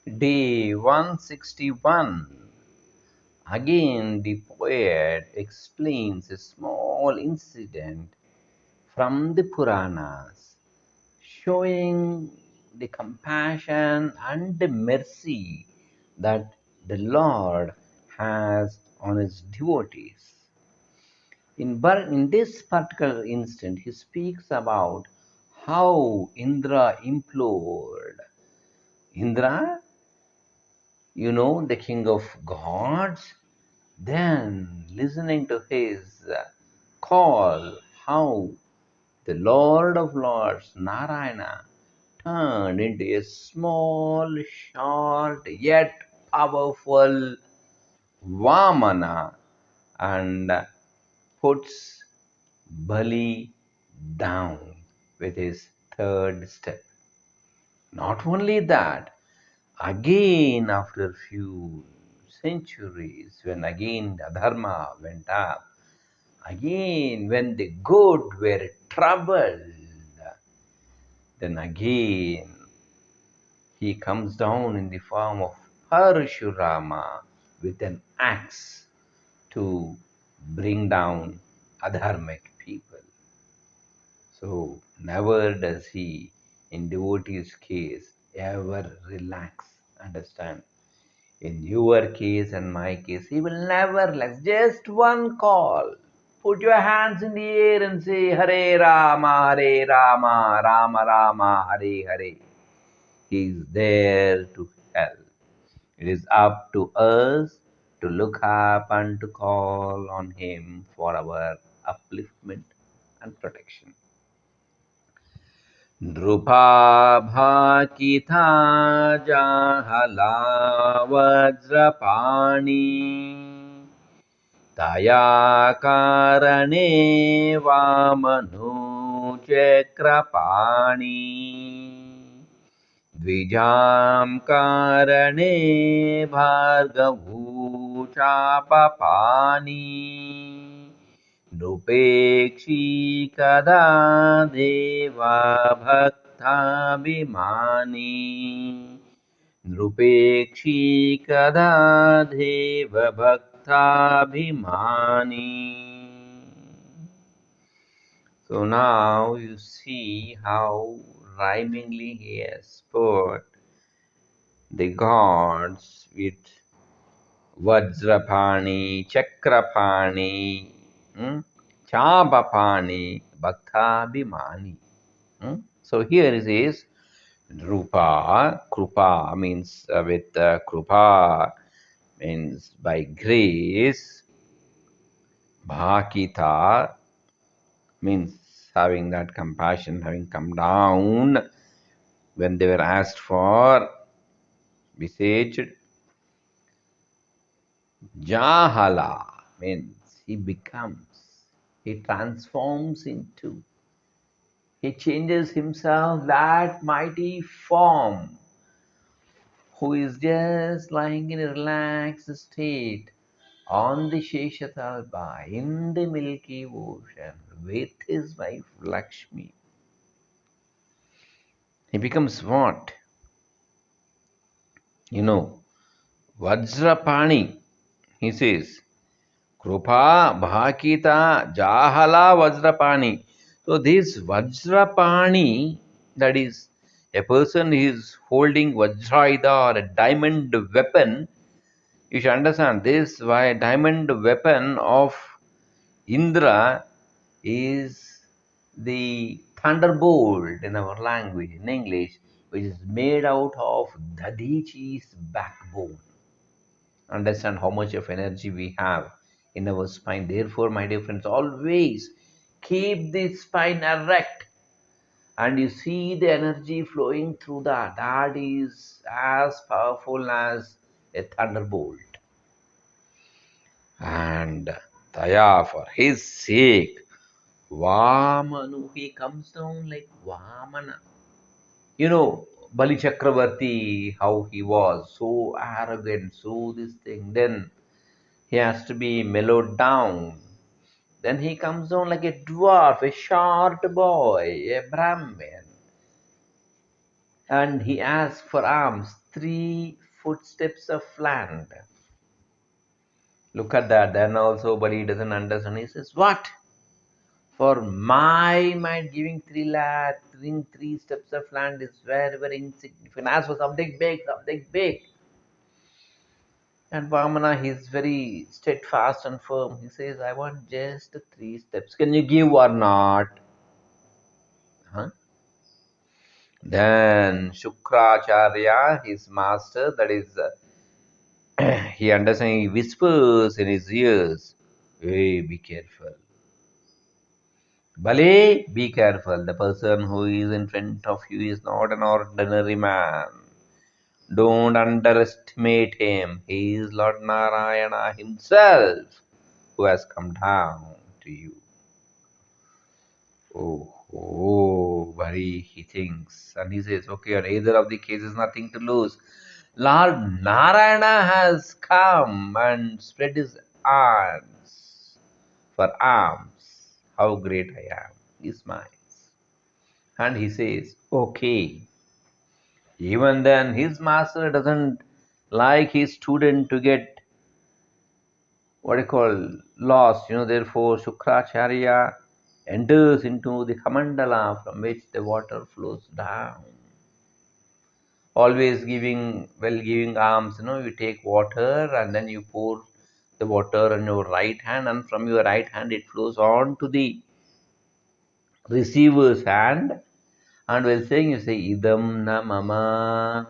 Day 161. Again, the poet explains a small incident from the Puranas, showing the compassion and the mercy that the Lord has on his devotees. In this particular instant, he speaks about how Indra implored. Indra, the king of gods, then listening to his call, how the Lord of Lords, Narayana, turned into a small, short, yet powerful Vamana and puts Bali down with his third step. Not only that, again after few centuries, when again the dharma went up, again when the good were troubled, then again he comes down in the form of Parashurama with an axe to bring down adharmic people. So never does he, in devotee's case, ever relax. Understand? In your case and my case, he will never relax. Just one call. Put your hands in the air and say Hare Rama, Hare Rama, Rama Rama, Hare Hare. He is there to help. It is up to us to look up and to call on him for our upliftment and protection. नृपा भाकिता जाहला Vajrapani तया कारणे वामनो चक्रपाणि द्विजां कारणे भार्गवो चापपाणि नृपेक्षी कदा देवा भक्ताभिमानी नृपेक्षी कदा देव भक्ताभिमानी. So now you see how rhymingly he has put the gods with Vajra-pani, Chakra-pani, Chapa-pani, Bhakta-bhimani. So here it is Rupa, Krupa means with Krupa means by grace, Bhakita means having that compassion, having come down when they were asked for, beseeched. Jahala means he becomes, he transforms into, he changes himself, that mighty form, who is just lying in a relaxed state on the Sheshatalpa in the Milky Ocean with his wife Lakshmi. He becomes what? Vajra-pani, he says. Krupa, Bhakita, Jahala, Vajra-pani. So this Vajra-pani, that is, a person is holding Vajrayuda or a diamond weapon. You should understand this, why diamond weapon of Indra is the thunderbolt in our language, in English, which is made out of Dadichi's backbone. Understand how much of energy we have in our spine. Therefore, my dear friends, always keep the spine erect and you see the energy flowing through that. That is as powerful as a thunderbolt. And Daya, for his sake, Vamanu, he comes down like Vamana. Bali Chakravarti, how he was so arrogant, so this thing. Then he has to be mellowed down. Then he comes down like a dwarf, a short boy, a Brahmin. And he asks for alms. 3 footsteps of land. Look at that. Then also, but he doesn't understand. He says, what? For my mind, giving 3 steps of land is very, very insignificant. As for something big, something big. And Vamana, he's very steadfast and firm. He says, I want just 3 steps. Can you give or not? Huh? Then Shukracharya, his master, that is, he understands, he whispers in his ears, hey, be careful. Bale, be careful. The person who is in front of you is not an ordinary man. Don't underestimate him. He is Lord Narayana himself who has come down to you. Very, he thinks. And he says, okay, on either of the cases, nothing to lose. Lord Narayana has come and spread his arms for arms. How great I am. He smiles. And he says, okay. Even then, his master doesn't like his student to get what you call lost. Therefore, Shukracharya enters into the Kamandala from which the water flows down. Always giving alms. You take water and then you pour the water on your right hand, and from your right hand it flows on to the receiver's hand. And while saying, you say, Idam na mama.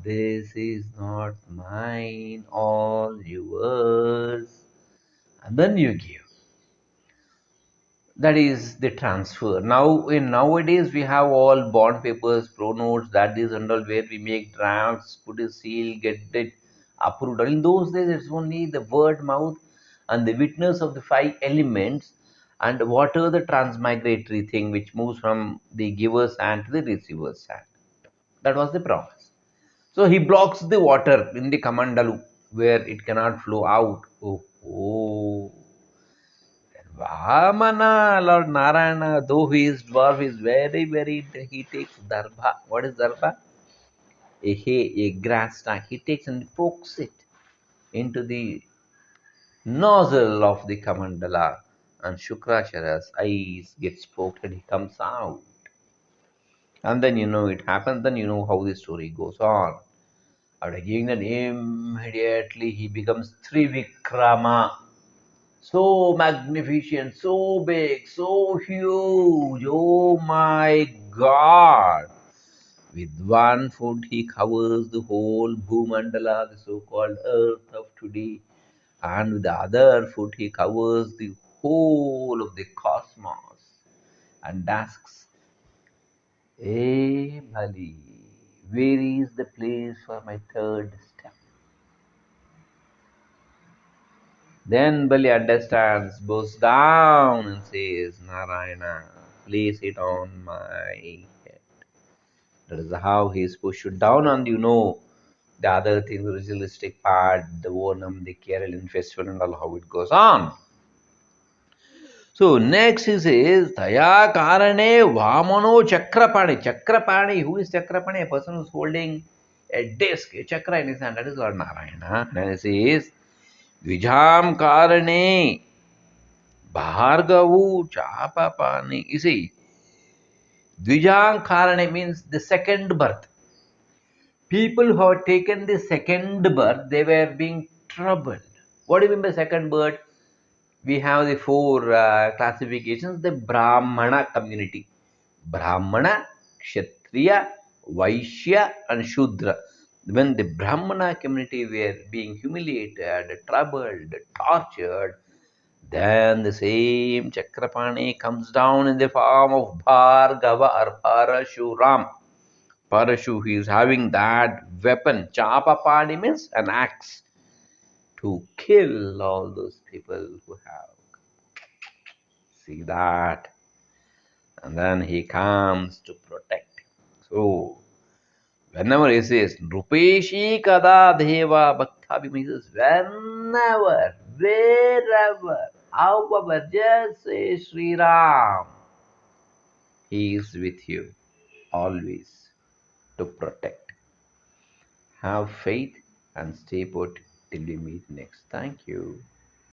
This is not mine, all yours. And then you give. That is the transfer. Now, in nowadays, we have all bond papers, pro notes, that is and all, where we make drafts, put a seal, get it approved. In those days, it's only the word, mouth, and the witness of the 5 elements, and whatever the transmigratory thing which moves from the giver's hand to the receiver's hand. That was the promise. So he blocks the water in the Kamandalu where it cannot flow out. Oh. Vamana, Lord Narayana, though he is dwarf, is very, very, he takes darbha. What is darbha? A hay, a grass stack. He takes and pokes it into the nozzle of the Kamandala, and Shukracharya's eyes gets poked and he comes out. And then it happens, then how the story goes on. After giving that, immediately he becomes Trivikrama. So magnificent, so big, so huge. Oh my God. With one foot, he covers the whole Bhumandala, the so called earth of today. And with the other foot, he covers the whole of the cosmos and asks, hey, Bali, where is the place for my third step? Then Bali understands, bows down and says, Narayana, place it on my head. That is how he is pushed down, and the other thing, the ritualistic part, the Onam, the Kerala festival, and all how it goes on. So next he says, Taya Karane Vamano Chakra-pani. Chakra-pani, who is Chakra-pani? A person who is holding a disc, a chakra in his hand. That is Lord Narayana. Then he says, Vijam Karane Bhargavu Chapapani. You see, Dvijang Karane means the second birth. People who have taken the second birth, they were being troubled. What do you mean by second birth? We have the 4 classifications. The Brahmana community. Brahmana, Kshatriya, Vaishya and Shudra. When the Brahmana community were being humiliated, troubled, tortured, then the same Chakra-pani comes down in the form of Bhargava or Parashuram. Parashu, he is having that weapon. Chapa-pani means an axe to kill all those people who have. See that? And then he comes to protect. So, whenever he says, Rupeshi kada deva bhakta, he says, whenever, wherever, however, just say Sri Ram. He is with you always to protect. Have faith and stay put till we meet next. Thank you.